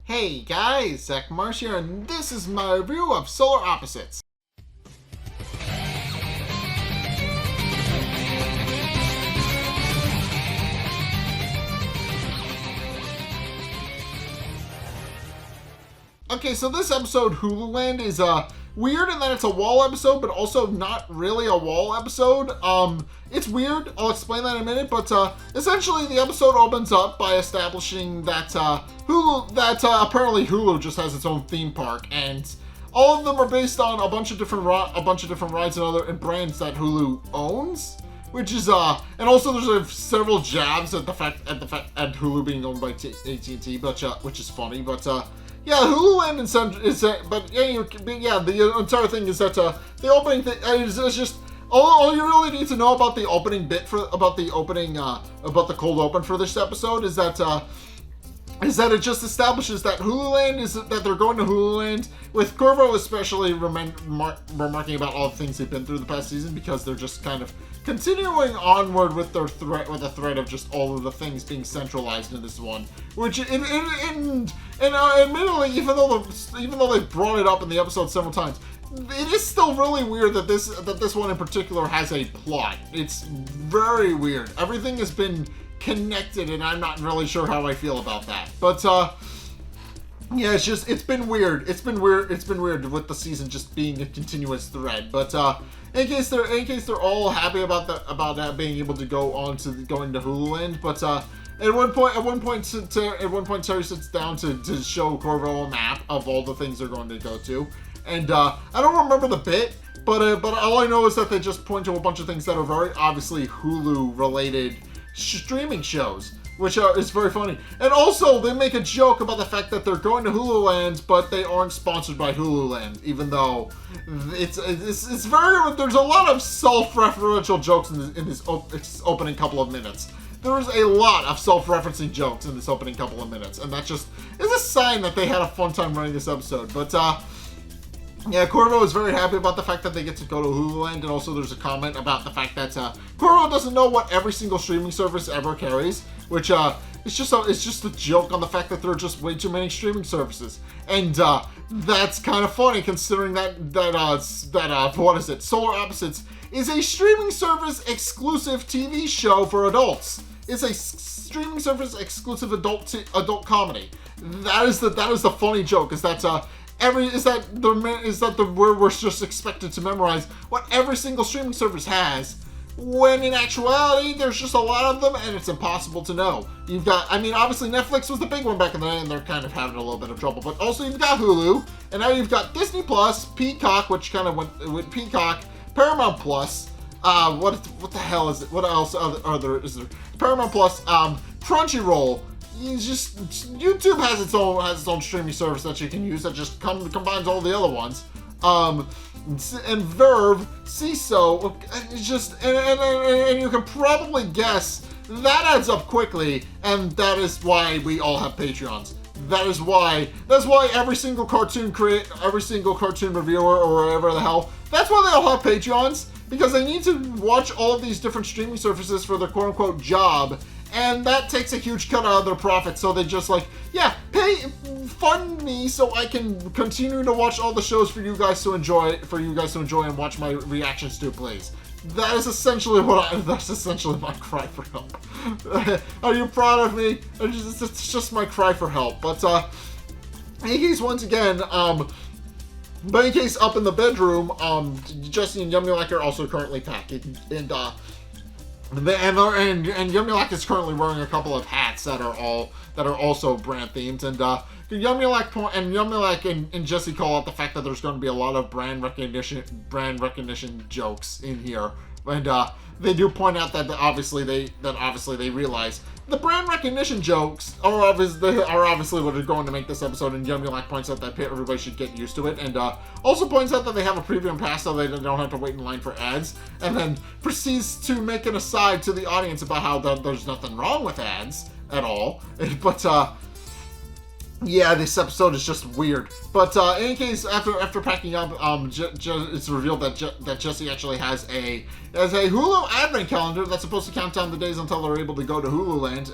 Hey guys, Zack here, and this is my review of Solar Opposites. Okay, so this episode, Hululand, is weird in that it's a wall episode, but also not really a wall episode. It's weird. I'll explain that in a minute, but essentially the episode opens up by establishing that apparently Hulu just has its own theme park, and all of them are based on a bunch of different rides and brands that Hulu owns. Which is and also there's several jabs at the fact at Hulu being owned by AT&T, but which is funny, but. Yeah, Hululand the entire thing is that the opening thing is just all you really need to know about the opening bit about the cold open for this episode is that it just establishes that that they're going to Hululand, with Corvo especially remarking about all the things they've been through the past season, because they're just kind of continuing onward with the threat of just all of the things being centralized in this one, which admittedly, even though they've brought it up in the episode several times, it is still really weird that this one in particular has a plot. It's very weird. Everything has been connected, and I'm not really sure how I feel about that. But yeah, it's been weird. It's been weird with the season just being a continuous thread. But in case they're all happy about that being able to going to Hululand, but at one point Terry sits down to show Corvo a map of all the things they're going to go to, and I don't remember the bit, but all I know is that they just point to a bunch of things that are very obviously Hulu related streaming shows, which is very funny. And also they make a joke about the fact that they're going to Hululand, but they aren't sponsored by Hululand, even though it's very, there's a lot of self-referential jokes in this opening couple of minutes. There's a lot of self-referencing jokes in this opening couple of minutes, and that just is a sign that they had a fun time running this episode. But yeah, Corvo is very happy about the fact that they get to go to Hululand, and also there's a comment about the fact that Corvo doesn't know what every single streaming service ever carries, which it's just a joke on the fact that there are just way too many streaming services, and that's kind of funny considering that what is it? Solar Opposites is a streaming service exclusive TV show for adults. It's a streaming service exclusive adult comedy. That is the funny joke. We're just expected to memorize what every single streaming service has, when in actuality there's just a lot of them and it's impossible to know. Obviously Netflix was the big one back in the day, and they're kind of having a little bit of trouble, but also you've got Hulu, and now you've got Disney Plus, Peacock, which kind of went with Peacock, Paramount Plus, what the hell is it? What else is there? Paramount Plus, Crunchyroll. YouTube has its own streaming service that you can use that just combines all the other ones. And Verve, CISO, and you can probably guess that adds up quickly, and that is why we all have Patreons. That's why every single cartoon reviewer or whatever the hell, that's why they all have Patreons, because they need to watch all of these different streaming services for their quote-unquote job, and that takes a huge cut out of their profits, so they just fund me so I can continue to watch all the shows for you guys to enjoy and watch my reactions to, please. That's essentially my cry for help. Are you proud of me? It's just my cry for help. But in case once again, up in the bedroom, Jesse and Yumulak are also currently packing, and Yumulak is currently wearing a couple of hats that are also brand themed, and Yumulak and Jesse call out the fact that there's going to be a lot of brand recognition jokes in here, and they do point out that obviously they realize the brand recognition jokes are obviously what are going to make this episode, and Yumulak points out that everybody should get used to it, and also points out that they have a premium pass so they don't have to wait in line for ads, and then proceeds to make an aside to the audience about how there's nothing wrong with ads at all, but Yeah, this episode is just weird. But in any case, after packing up, it's revealed that Jesse actually has a Hulu advent calendar that's supposed to count down the days until they're able to go to Hululand,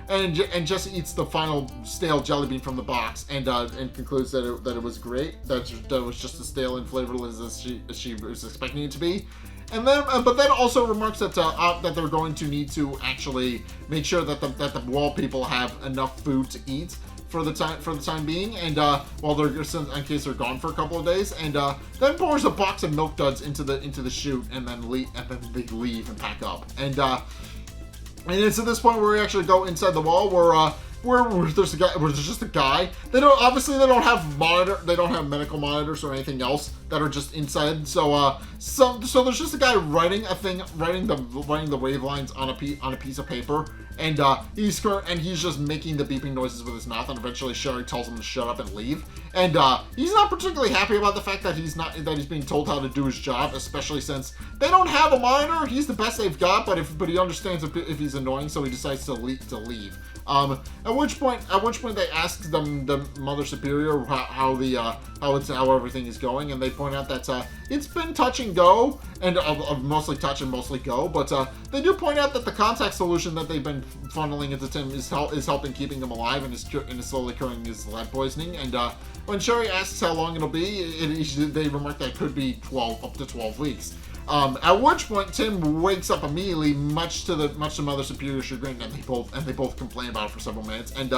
and Jesse eats the final stale jelly bean from the box, and concludes that it was great. That it was just as stale and flavorless as she was expecting it to be. And then, but then also remarks that that they're going to need to actually make sure that the wall people have enough food to eat for the time being, and while they're in case they're gone for a couple of days, and then pours a box of Milk Duds into the chute, and then they leave and pack up, and it's at this point where we actually go inside the wall where there's just a guy. They don't have medical monitors or anything else that are just inside. So there's just a guy writing the wavelines on a piece of paper, and he's just making the beeping noises with his mouth, and eventually Sherry tells him to shut up and leave. And he's not particularly happy about the fact that he's being told how to do his job, especially since they don't have a monitor. He's the best they've got, but he understands if he's annoying, so he decides to leave. At which point they ask the Mother Superior how everything is going, and they point out that it's been touch and go, and mostly touch and mostly go, but they do point out that the contact solution that they've been funneling into Tim is helping keeping him alive, and is slowly curing his lead poisoning. And when Sherry asks how long it'll be, they remark that it could be up to 12 weeks. At which point Tim wakes up immediately, much to Mother Superior's chagrin, and they both complain about it for several minutes. And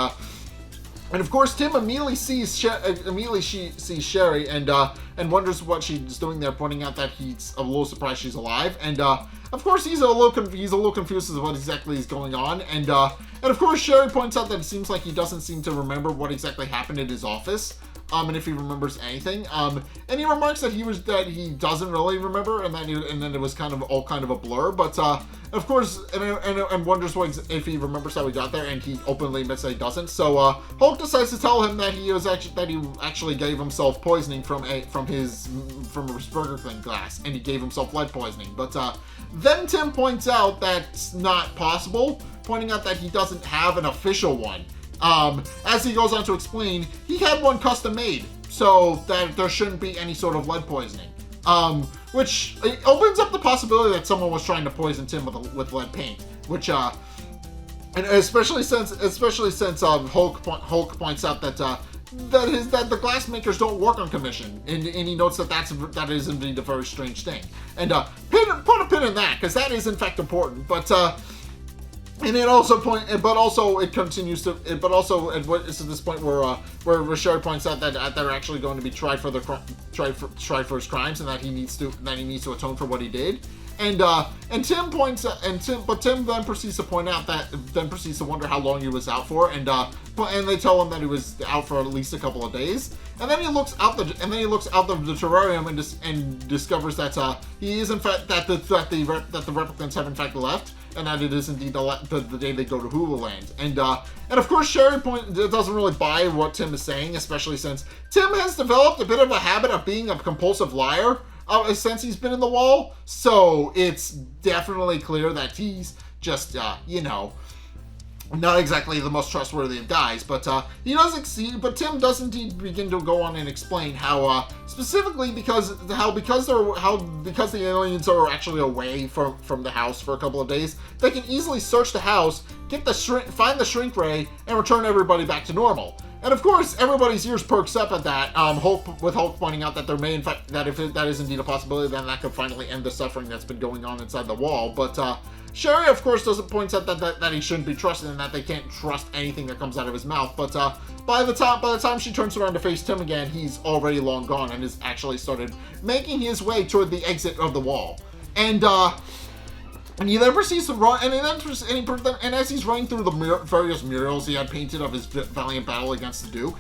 of course Tim immediately sees Sherry and wonders what she's doing there, pointing out that he's a little surprised she's alive. And of course he's a little confused as to what exactly is going on. And of course Sherry points out that it seems like he doesn't seem to remember what exactly happened in his office. And if he remembers anything, and he remarks that he doesn't really remember, and then it was kind of a blur. But of course, and wonders if he remembers how he got there, and he openly admits that he doesn't. So Hulk decides to tell him that he actually gave himself poisoning from his Burger King glass, and he gave himself lead poisoning. But then Tim points out that's not possible, pointing out that he doesn't have an official one. As he goes on to explain, he had one custom made, so that there shouldn't be any sort of lead poisoning. Which opens up the possibility that someone was trying to poison Tim with lead paint, which, and especially since Hulk points out that the glass makers don't work on commission, and he notes that is indeed a very strange thing. And put a pin in that, because that is in fact important. But and it also it's to this point where Sherry points out that they're actually going to be tried for his crimes, and that he needs to atone for what he did. And Tim then proceeds to point out proceeds to wonder how long he was out for, and they tell him that he was out for at least a couple of days. And then he looks out the terrarium and discovers that he is in fact that the replicants have in fact left, and that it is indeed the day they go to Hululand. And of course Sherry doesn't really buy what Tim is saying, especially since Tim has developed a bit of a habit of being a compulsive liar since he's been in the wall. So it's definitely clear that he's just not exactly the most trustworthy of guys, but he does exceed. But Tim does indeed begin to go on and explain how, specifically because the aliens are actually away from the house for a couple of days, they can easily search the house, find the shrink ray, and return everybody back to normal. And of course, everybody's ears perks up at that. Hulk pointing out that there may, in fact, that if that is indeed a possibility, then that could finally end the suffering that's been going on inside the wall. But Sherry, of course, points out that he shouldn't be trusted, and that they can't trust anything that comes out of his mouth. But by the time she turns around to face Tim again, he's already long gone and has actually started making his way toward the exit of the wall. And he then proceeds to run, and as he's running through the various murals he had painted of his valiant battle against the Duke,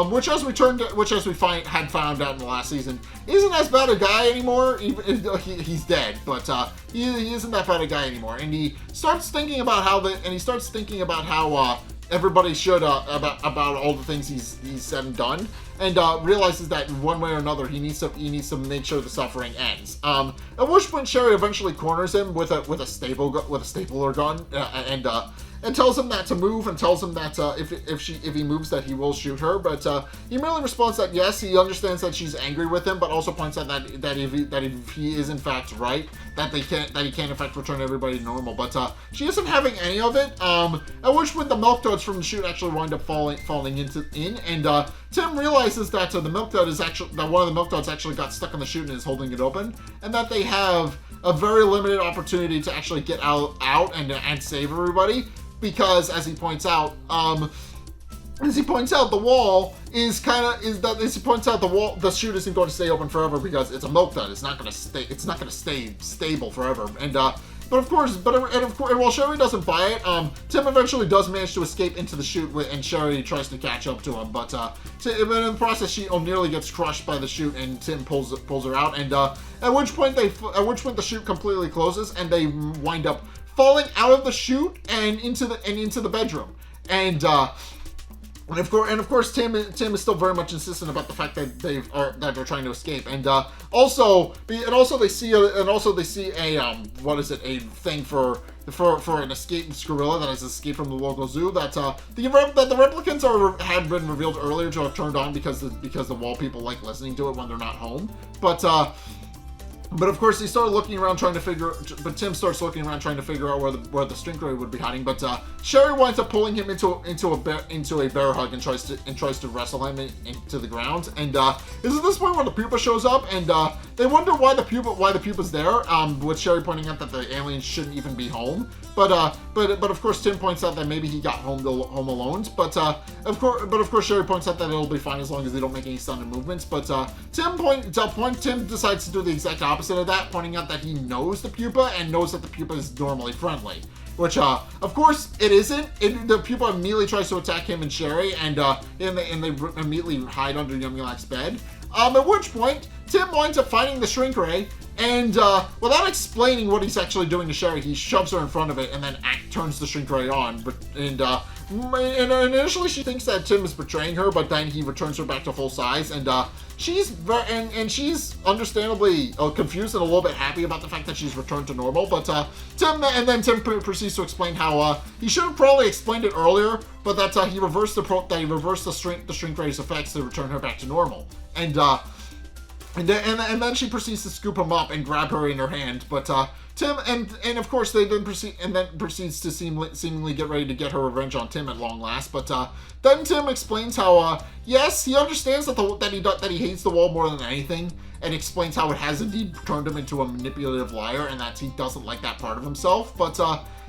which as we had found out in the last season, isn't as bad a guy anymore. He's dead, but he isn't that bad a guy anymore. And he starts thinking about how everybody should about all the things he's said and done, and realizes that one way or another he needs to make sure the suffering ends. At which point Sherry eventually corners him with a stapler gun, tells him that to move, and tells him that if he moves that he will shoot her. But he merely responds that yes, he understands that she's angry with him, but also points out that if he is in fact right, that he can in fact return everybody to normal. But she isn't having any of it. At which point the milk duds from the chute actually wind up falling in, and Tim realizes that the milk dud is actually that one of the milk duds actually got stuck in the chute and is holding it open, and that they have a very limited opportunity to actually get out and save everybody, because as he points out, the wall the chute isn't going to stay open forever because it's a milk dud. It's not going to stay stable forever. And while Sherry doesn't buy it, Tim eventually does manage to escape into the chute, and Sherry tries to catch up to him, but in the process she nearly gets crushed by the chute, and Tim pulls her out, and at which point the chute completely closes, and they wind up falling out of the chute and into the bedroom, and of course, Tim is still very much insistent about the fact that they're trying to escape, and also they see a thing for an escaped gorilla that has escaped from the local zoo, that the replicants had been revealed earlier to have turned on because the wall people like listening to it when they're not home, But of course, Tim starts looking around trying to figure out where the string ray would be hiding. But Sherry winds up pulling him into a bear hug and tries to wrestle him into the ground. And it's at this point where the pupa shows up, and they wonder why the pupa's there. With Sherry pointing out that the aliens shouldn't even be home. But of course, Tim points out that maybe he got home alone. But of course, Sherry points out that it'll be fine as long as they don't make any sudden movements. But Tim decides to do the exact opposite of that, pointing out that he knows the pupa and knows that the pupa is normally friendly, which of course it isn't. The pupa immediately tries to attack him and Sherry, and they immediately hide under Yumulak's bed. At which point Tim winds up finding the shrink ray, and without explaining what he's actually doing to Sherry, he shoves her in front of it and then turns the shrink ray on. And initially she thinks that Tim is betraying her, but then he returns her back to full size, and she's understandably confused and a little bit happy about the fact that she's returned to normal. But Tim proceeds to explain how he should have probably explained it earlier, but that he reversed the shrink ray's effects to return her back to normal. And then she proceeds to scoop him up and grab her in her hand. But Tim and of course they then proceeds to seemingly get ready to get her revenge on Tim at long last. But then Tim explains how yes, he understands that he hates the wall more than anything, and explains how it has indeed turned him into a manipulative liar, and that he doesn't like that part of himself. But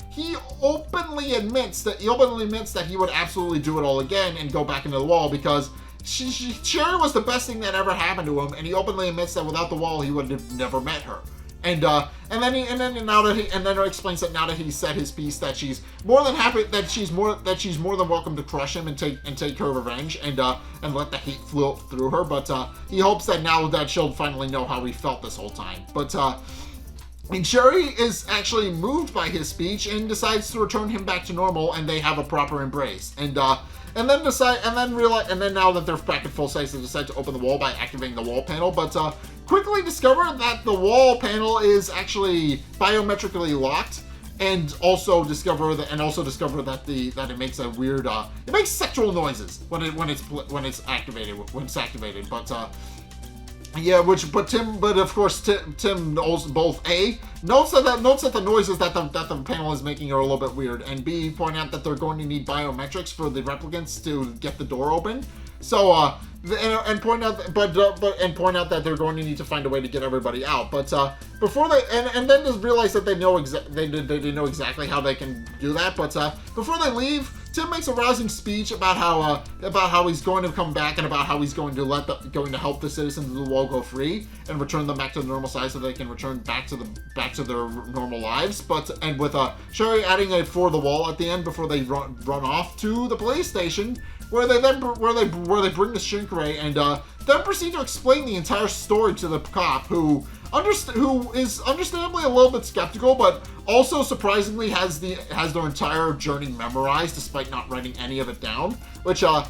he openly admits that he would absolutely do it all again and go back into the wall, because Sherry was the best thing that ever happened to him, and he openly admits that without the wall he would have never met her. And then he explains that now that he's said his piece, that she's more than happy, that she's more than welcome to crush him and take her revenge, and let the hate flow through her. But he hopes that now that she'll finally know how he felt this whole time. But and Sherry is actually moved by his speech and decides to return him back to normal, and they have a proper embrace. And then now that they're back at full size, they decide to open the wall by activating the wall panel, but quickly discover that the wall panel is actually biometrically locked, and also discover that it makes a weird it makes sexual noises when it's activated. But Tim knows both notes that the noises that the panel is making are a little bit weird, and B, point out that they're going to need biometrics for the replicants to get the door open. So and point out that they're going to need to find a way to get everybody out. But before they and then just realize that they know exactly how they can do that. But before they leave, Tim makes a rousing speech about how he's going to come back, and about how he's going to help the citizens of the wall go free and return them back to the normal size so they can return back to their normal lives. And with Sherry adding a for the wall at the end before they run off to the police station, where they bring the shrink ray, and then proceed to explain the entire story to the cop, who is understandably a little bit skeptical, but also surprisingly has their entire journey memorized despite not writing any of it down, which of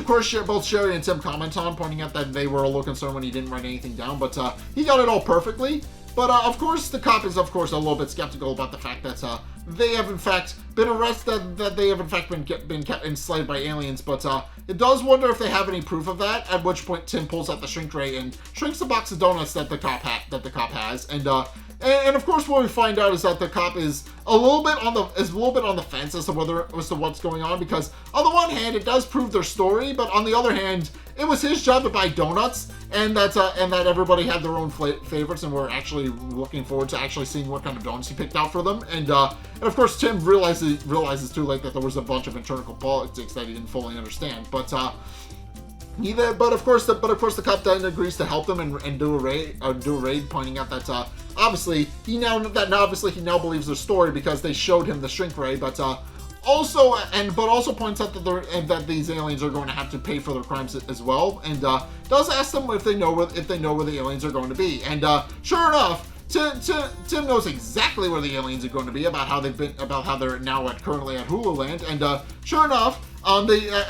course both Sherry and Tim comment on, pointing out that they were a little concerned when he didn't write anything down, but he got it all perfectly. But of course, the cop is a little bit skeptical about the fact that they have in fact been arrested, that they have in fact been kept enslaved by aliens, but it does wonder if they have any proof of that, at which point Tim pulls out the shrink ray and shrinks the box of donuts that the cop has, and of course what we find out is that the cop is a little bit on the fence as to what's going on, because on the one hand it does prove their story, but on the other hand it was his job to buy donuts, and that everybody had their own favorites, and we're actually looking forward to actually seeing what kind of donuts he picked out for them, and of course Tim realizes too late that there was a bunch of internal politics that he didn't fully understand, but of course the cop then agrees to help them and do a raid, pointing out that obviously he now believes their story because they showed him the shrink ray, but also points out that these aliens are going to have to pay for their crimes as well, and does ask them if they know where the aliens are going to be, and sure enough, Tim knows exactly where the aliens are going to be, about how they're now currently at Hululand, and sure enough,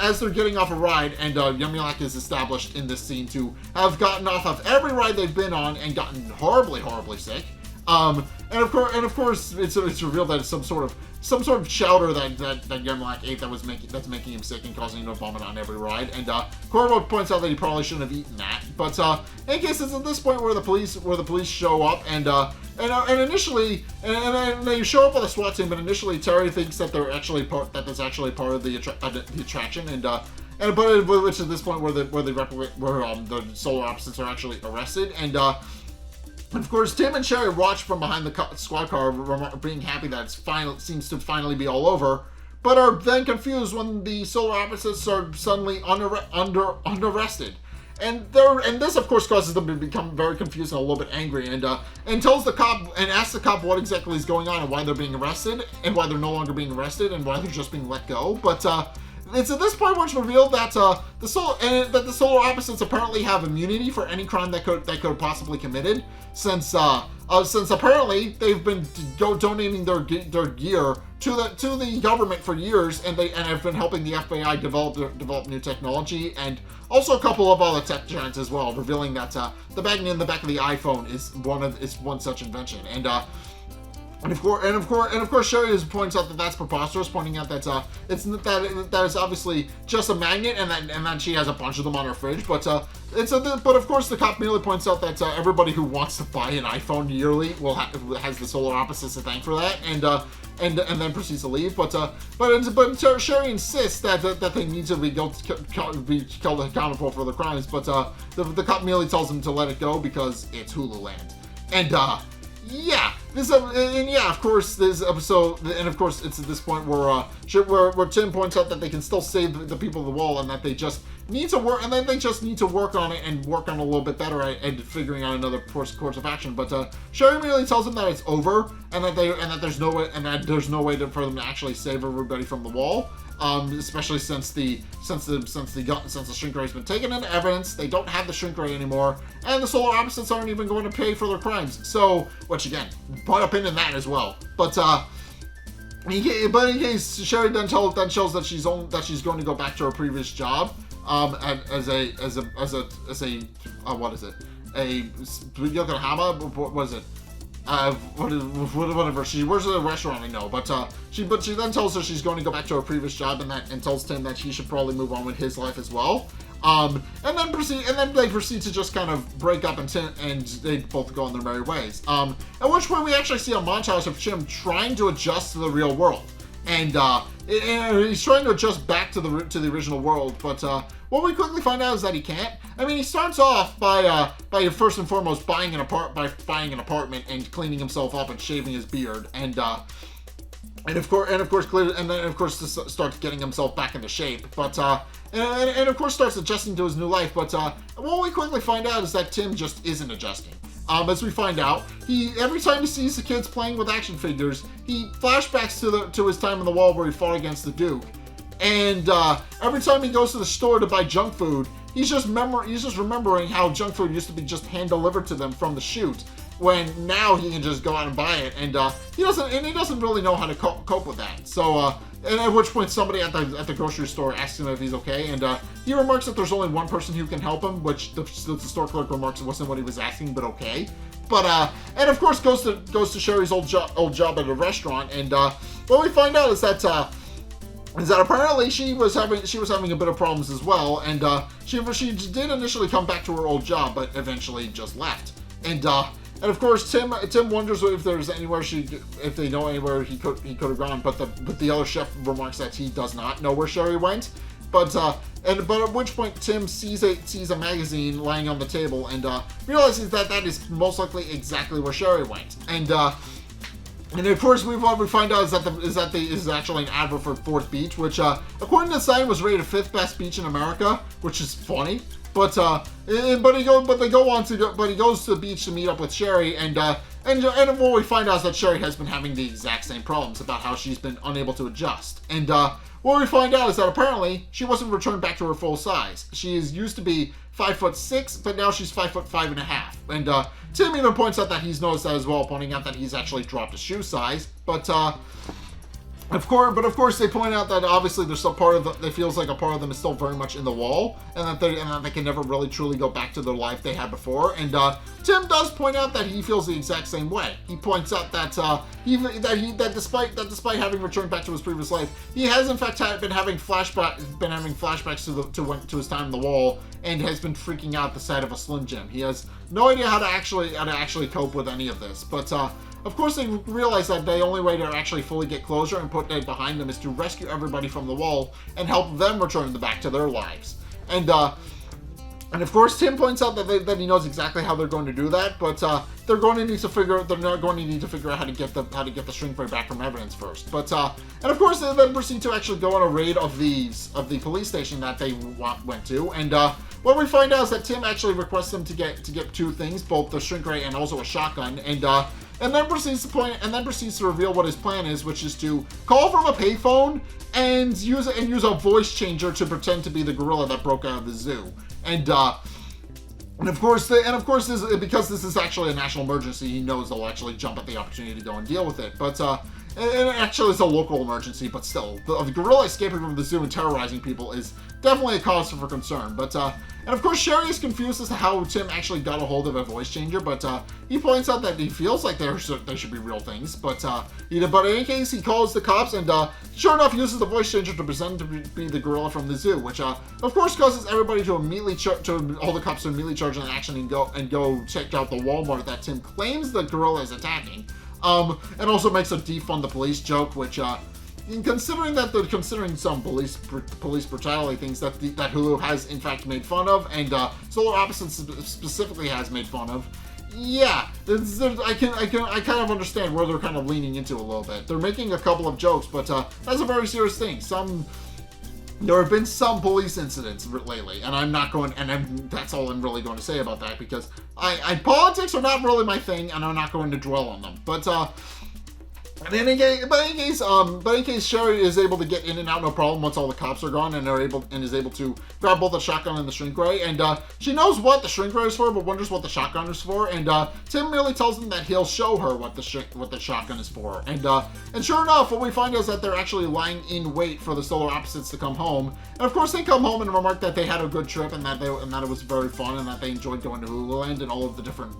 as they're getting off a ride, and Yumulak is established in this scene to have gotten off of every ride they've been on and gotten horribly sick. And of course, it's revealed that it's some sort of chowder that Yumulak ate that's making him sick and causing him to vomit on every ride. And Corvo points out that he probably shouldn't have eaten that. But in case it's at this point where the police show up, and initially they show up with a SWAT team, but initially Terry thinks that that's actually part of the attraction, but which is this point where the solar opposites are actually arrested, and of course, Tim and Sherry watch from behind the squad car, being happy that seems to finally be all over, but are then confused when the solar opposites are suddenly arrested. And this, of course, causes them to become very confused and a little bit angry, and asks the cop what exactly is going on and why they're being arrested, and why they're no longer being arrested, and why they're just being let go. But it's at this point where it's revealed that the solar opposites apparently have immunity for any crime that could possibly committed, since apparently they've been donating their gear to the government for years, and have been helping the FBI develop new technology, and also a couple of other tech giants as well, revealing that the magnet in the back of the iPhone is one such invention, and of course, Sherry points out that that's preposterous, pointing out that it's obviously just a magnet, and that she has a bunch of them on her fridge. But of course, the cop merely points out that everybody who wants to buy an iPhone yearly has the solar opposites to thank for that, and then proceeds to leave. But Sherry insists that they need to be held accountable for the crimes. But the cop merely tells them to let it go because it's Hululand, and of course, this episode, and of course, it's at this point where Tim points out that they can still save the people of the wall, and that they just need to work, on it and work on it a little bit better and figuring out another course of action. But Sherry merely tells them that it's over, and that there's no way for them to actually save everybody from the wall. Especially since the shrink ray has been taken into evidence, they don't have the shrink ray anymore, and the solar opposites aren't even going to pay for their crimes. So, which again, put a pin in that as well. But in case Sherry then shows that she's going to go back to her previous job, as a what is it? A Yokohama? What is it? Whatever. She works at a restaurant, I know, but she then tells her she's going to go back to her previous job, and tells Tim that he should probably move on with his life as well. And then they proceed to just kind of break up, and they both go on their merry ways. At which point we actually see a montage of Tim trying to adjust to the real world, and he's trying to adjust back to the original world, but what we quickly find out is that he can't. I mean, he starts off by first and foremost buying an apartment and cleaning himself up and shaving his beard, and then of course starts getting himself back into shape, but and of course starts adjusting to his new life. But what we quickly find out is that Tim just isn't adjusting. As we find out, every time he sees the kids playing with action figures, he flashbacks to his time on the wall where he fought against the Duke. And every time he goes to the store to buy junk food, he's just remembering how junk food used to be just hand delivered to them from the chute, when now he can just go out and buy it, and he doesn't really know how to cope with that. So and at which point somebody at the grocery store asks him if he's okay, and he remarks that there's only one person who can help him, which the store clerk remarks wasn't what he was asking, but okay. and of course goes to Sherry's old job at a restaurant, and what we find out is that apparently she was having a bit of problems as well, and she did initially come back to her old job, but eventually just left, and of course Tim wonders if there's anywhere if they know anywhere he could have gone, but the other chef remarks that he does not know where Sherry went. But at which point Tim sees a magazine lying on the table and realizes that is most likely exactly where Sherry went. And of course what we find out is that is actually an advert for Fourth Beach, which according to the sign was rated 5th best beach in America, which is funny. But he goes to the beach to meet up with Sherry, and what we find out is that Sherry has been having the exact same problems about how she's been unable to adjust. And what we find out is that apparently she wasn't returned back to her full size. She used to be 5'6", but now she's 5'5.5". And Tim even points out that he's noticed that as well, pointing out that he's actually dropped his shoe size. But of course, they point out that obviously there's still it feels like a part of them is still very much in the wall, and that they can never really truly go back to the life they had before. And Tim does point out that he feels the exact same way. He points out that despite having returned back to his previous life, he has in fact been having flashbacks to his time in the wall, and has been freaking out at the sight of a Slim Jim. He has no idea how to actually cope with any of this, but of course, they realize that the only way to actually fully get closure and put that behind them is to rescue everybody from the wall and help them return back to their lives. And of course, Tim points out that he knows exactly how they're going to do that, but they're not going to need to figure out how to get the shrink ray back from evidence first. But and of course, they then proceed to actually go on a raid of the police station that they went to, and what we find out is that Tim actually requests them to get 2 things, both the shrink ray and also a shotgun, and then proceeds to reveal what his plan is, which is to call from a payphone and use a voice changer to pretend to be the gorilla that broke out of the zoo. And of course, because this is actually a national emergency, he knows they'll actually jump at the opportunity to go and deal with it. But and actually, it's a local emergency, but still, the gorilla escaping from the zoo and terrorizing people is definitely a cause for concern. But and of course, Sherry is confused as to how Tim actually got a hold of a voice changer, but he points out that he feels like they should be real things. But in any case, he calls the cops and sure enough uses the voice changer to pretend to be the gorilla from the zoo, which of course causes everybody to immediately all the cops to immediately charge into action and go check out the Walmart that Tim claims the gorilla is attacking. And also makes a defund the police joke, which considering some police brutality things that Hulu has in fact made fun of, and Solar Opposites specifically has made fun of. Yeah, I kind of understand where they're kind of leaning into a little bit. They're making a couple of jokes, but that's a very serious thing. There have been some police incidents lately, and that's all I'm really going to say about that, because politics are not really my thing, and I'm not going to dwell on them. But in any case, Sherry is able to get in and out no problem once all the cops are gone, and is able to grab both the shotgun and the shrink ray. And she knows what the shrink ray is for, but wonders what the shotgun is for. And Tim merely tells them that he'll show her what the shotgun is for. And sure enough, what we find is that they're actually lying in wait for the Solar Opposites to come home. And of course, they come home and remark that they had a good trip, and that it was very fun, and that they enjoyed going to Hululand and all of the different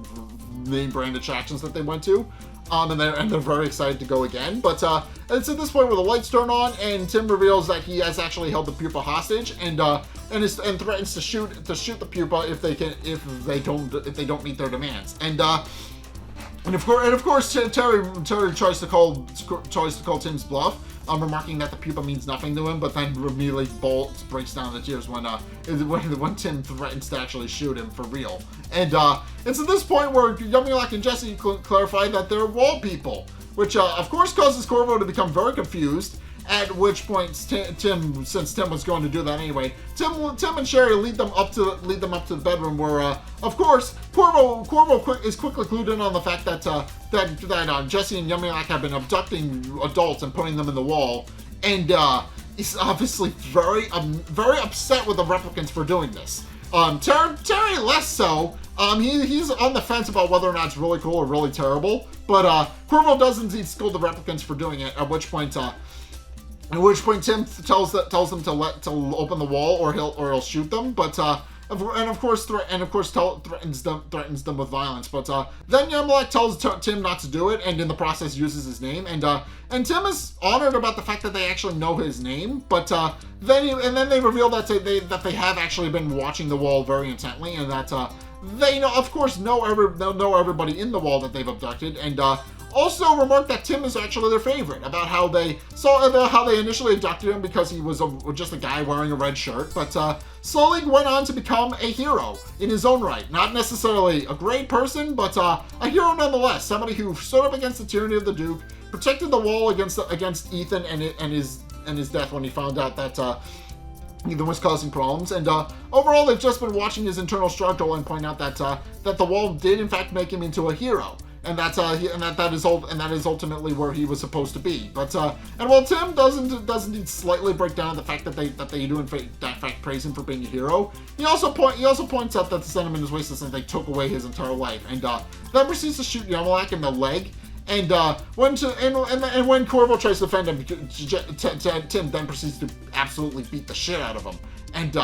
name brand attractions that they went to. And they're very excited to go again. But it's at this point where the lights turn on, and Tim reveals that he has actually held the pupa hostage, and threatens to shoot the pupa if they don't meet their demands. And of course, Terry tries to call Tim's bluff, remarking that the pupa means nothing to him, but then immediately breaks down into tears when Tim threatens to actually shoot him for real. And it's at this point where Yummy and Jesse clarify that they're wall people, which of course causes Corvo to become very confused. At which point, Tim, since Tim was going to do that anyway, Tim and Sherry lead them up to the bedroom, where, of course, Corvo is quickly clued in on the fact that Jesse and Yummy have been abducting adults and putting them in the wall, and he's obviously very upset with the replicants for doing this. Terry less so. He's on the fence about whether or not it's really cool or really terrible, but Corvo does indeed scold the replicants for doing it. At which point Tim tells them to open the wall or he'll shoot them. But of course threatens them with violence. But then Yamilek tells Tim not to do it, and in the process uses his name. And Tim is honored about the fact that they actually know his name. But then they reveal that they have actually been watching the wall very intently, and that they know everybody in the wall that they've abducted, and also remarked that Tim is actually their favorite, about how they initially abducted him because he was just a guy wearing a red shirt, but slowly went on to become a hero in his own right. Not necessarily a great person, but a hero nonetheless. Somebody who stood up against the tyranny of the Duke, protected the wall against Ethan and his death when he found out that Ethan was causing problems. And overall, they've just been watching his internal struggle and point out that the wall did in fact make him into a hero. And that is ultimately where he was supposed to be. But and while Tim doesn't slightly break down the fact that they do in fact praise him for being a hero, he also points out that the sentiment is wasted since they took away his entire life, and then proceeds to shoot Yamilek in the leg. And when Corvo tries to defend him, Tim then proceeds to absolutely beat the shit out of him. And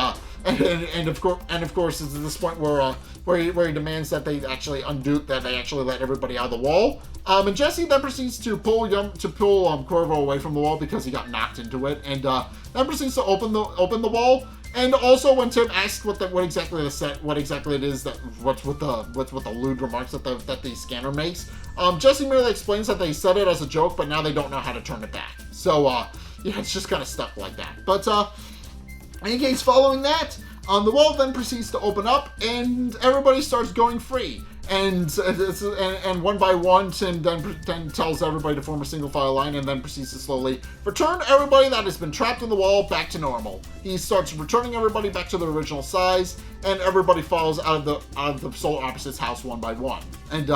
of course, it's at this point where he demands that they actually let everybody out of the wall. And Jesse then proceeds to pull Corvo away from the wall because he got knocked into it, and then proceeds to open the wall. And also, when Tim asks what's with the lewd remarks that the scanner makes, Jesse merely explains that they said it as a joke, but now they don't know how to turn it back. So yeah, it's just kind of stuck like that. But in any case, following that, the wall then proceeds to open up, and everybody starts going free. And one by one, Tim then tells everybody to form a single file line, and then proceeds to slowly return everybody that has been trapped in the wall back to normal. He starts returning everybody back to their original size, and everybody falls out of the Solar Opposites house one by one. And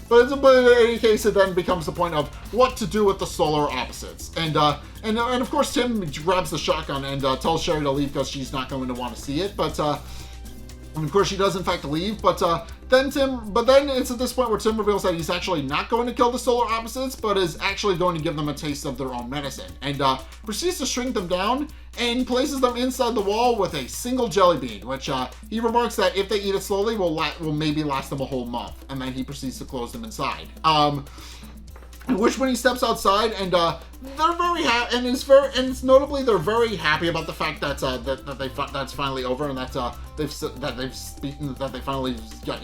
but in any case, it then becomes the point of what to do with the Solar Opposites. And of course, Tim grabs the shotgun and tells Sherry to leave because she's not going to want to see it. But and of course, she does in fact leave. But then it's at this point where Tim reveals that he's actually not going to kill the Solar Opposites, but is actually going to give them a taste of their own medicine, and proceeds to shrink them down and places them inside the wall with a single jelly bean, which he remarks that if they eat it slowly will maybe last them a whole month, and then he proceeds to close them inside. Which when he steps outside, and they're very happy, and it's notably they're very happy about the fact that that's finally over, and that they finally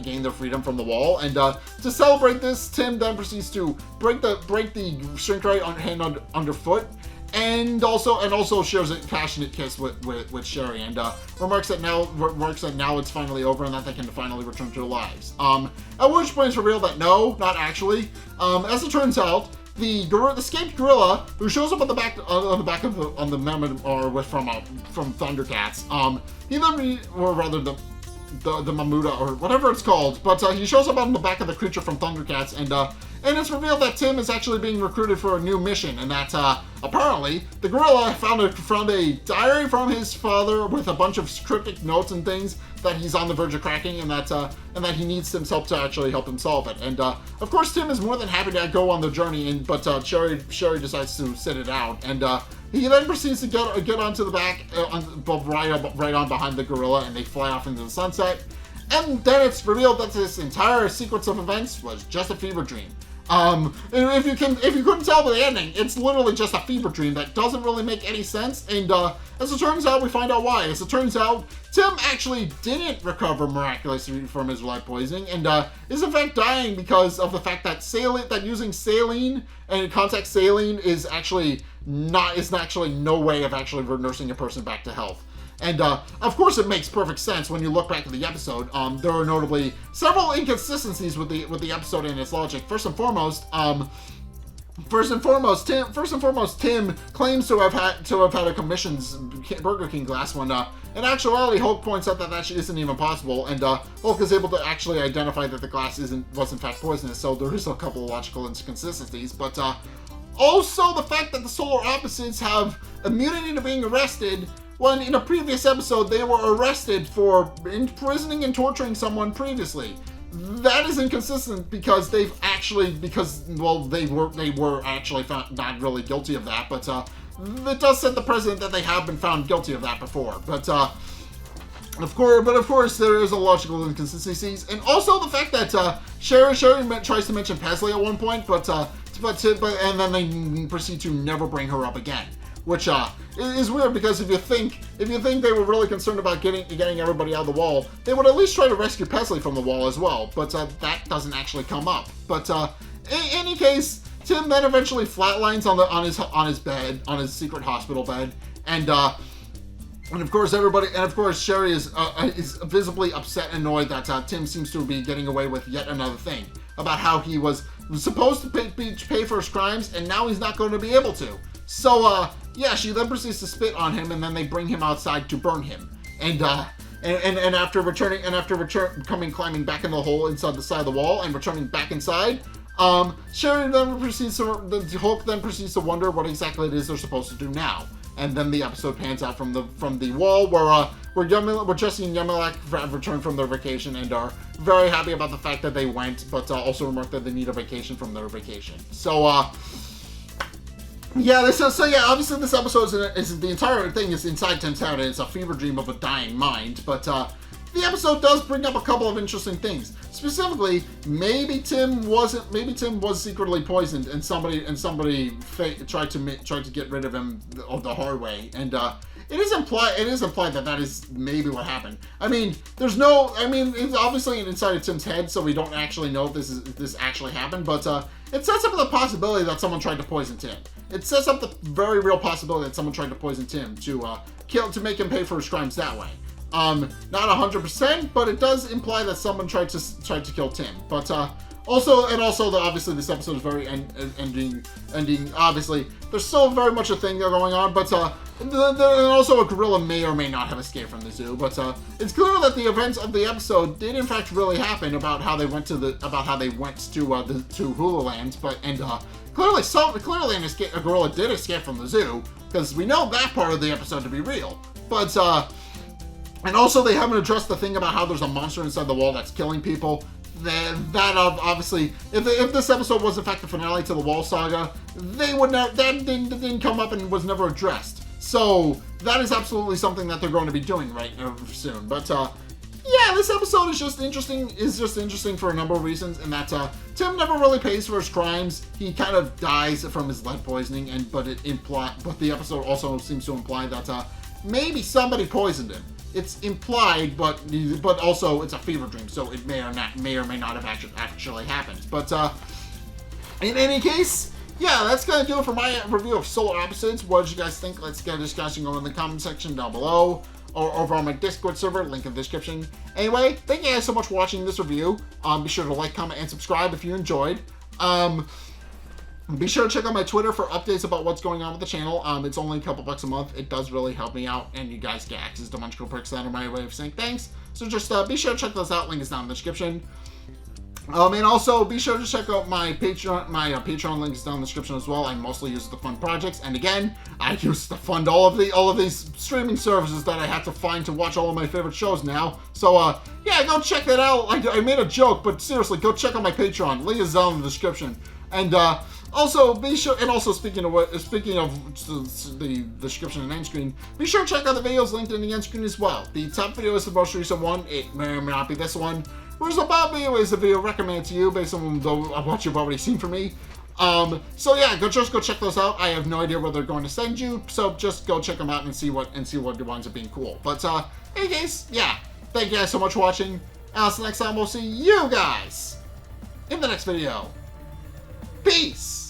gained their freedom from the wall. And to celebrate this, Tim then proceeds to break the shrink ray hand underfoot, and also shares a passionate kiss with Sherry, and remarks that now it's finally over and that they can finally return to their lives. At which point it's revealed that no, not actually. As it turns out, the escaped gorilla who shows up on the back of the Mammoth from Thundercats, the Mamuda or whatever it's called, but he shows up on the back of the creature from Thundercats, and it's revealed that Tim is actually being recruited for a new mission, and that apparently the gorilla found a diary from his father with a bunch of cryptic notes and things that he's on the verge of cracking, and that he needs Tim's help to actually help him solve it. And of course, Tim is more than happy to go on the journey, but Sherry decides to sit it out, and he then proceeds to get onto the back, right on behind the gorilla, and they fly off into the sunset. And then it's revealed that this entire sequence of events was just a fever dream. If you couldn't tell by the ending, it's literally just a fever dream that doesn't really make any sense. And as it turns out, we find out why. As it turns out, Tim actually didn't recover miraculously from his lead poisoning, and is in fact dying because of the fact that using saline and contact saline is actually no way of actually nursing a person back to health. And of course, it makes perfect sense when you look back at the episode. There are notably several inconsistencies with the episode and its logic. First and foremost, Tim claims to have had a commission's Burger King glass when in actuality, Hulk points out that isn't even possible, and Hulk is able to actually identify that the glass was in fact poisonous. So there is a couple of logical inconsistencies, but also the fact that the Solar Opposites have immunity to being arrested, when in a previous episode they were arrested for imprisoning and torturing someone previously. That is inconsistent because they were actually found not really guilty of that, but it does set the precedent that they have been found guilty of that before. But Of course, there is a logical inconsistencies, and also the fact that Sherry tries to mention Pesley at one point, but and then they proceed to never bring her up again, which is weird because if you think they were really concerned about getting everybody out of the wall, they would at least try to rescue Pesley from the wall as well. But that doesn't actually come up. But in any case, Tim then eventually flatlines on his secret hospital bed, and of course Sherry is visibly upset and annoyed that Tim seems to be getting away with yet another thing about how he was supposed to pay for his crimes, and now he's not going to be able to. So yeah, she then proceeds to spit on him, and then they bring him outside to burn him. And after climbing back in the hole inside the side of the wall and returning back inside, Hulk then proceeds to wonder what exactly it is they're supposed to do now. And then the episode pans out from the wall where Jesse and Yumilak have returned from their vacation and are very happy about the fact that they went, but also remark that they need a vacation from their vacation. So obviously this episode is the entire thing is inside Tim's head, and it's a fever dream of a dying mind. But the episode does bring up a couple of interesting things. Specifically, maybe Tim was secretly poisoned, and somebody tried to get rid of him the hard way. And it is implied that is maybe what happened. It's obviously inside of Tim's head, so we don't actually know if this actually happened. But it sets up the possibility that someone tried to poison Tim. It sets up the very real possibility that someone tried to poison Tim to make him pay for his crimes that way. Not 100%, but it does imply that someone tried to kill Tim. But also obviously this episode is very ending. Obviously, there's still very much a thing going on, but also a gorilla may or may not have escaped from the zoo. But it's clear that the events of the episode did in fact really happen about how they went to Hululand. But clearly a gorilla did escape from the zoo, because we know that part of the episode to be real. But and also they haven't addressed the thing about how there's a monster inside the wall that's killing people. That obviously, if this episode was in fact the finale to the Wall Saga, that didn't come up and was never addressed. So that is absolutely something that they're going to be doing right soon. But yeah, this episode is just interesting for a number of reasons, and that Tim never really pays for his crimes. He kind of dies from his lead poisoning, but the episode also seems to imply that maybe somebody poisoned him. It's implied, but also it's a fever dream, so it may or may not have actually happened. But in any case, yeah, that's gonna do it for my review of Solar Opposites. What did you guys think? Let's get a discussion going in the comment section down below, or over on my Discord server, link in the description. Anyway, thank you guys so much for watching this review. Be sure to like, comment, and subscribe if you enjoyed. Be sure to check out my Twitter for updates about what's going on with the channel. It's only a couple bucks a month. It does really help me out, and you guys get access to a bunch of cool perks that are my way of saying thanks. So just be sure to check those out. Link is down in the description. And also be sure to check out my Patreon. My Patreon link is down in the description as well. I mostly use it to fund projects, and again, I use it to fund all of these streaming services that I have to find to watch all of my favorite shows now. So yeah, go check that out. I made a joke, but seriously, go check out my Patreon. Link is down in the description. And also be sure. And also speaking of the description and end screen, be sure to check out the videos linked in the end screen as well. The top video is the most recent one. It may or may not be this one. Whereas the bottom video is the video recommended to you based on what you've already seen from me. So yeah, go check those out. I have no idea where they're going to send you, so just go check them out and see what winds up being cool. But in any case, yeah, thank you guys so much for watching. Until next time, we'll see you guys in the next video. Peace!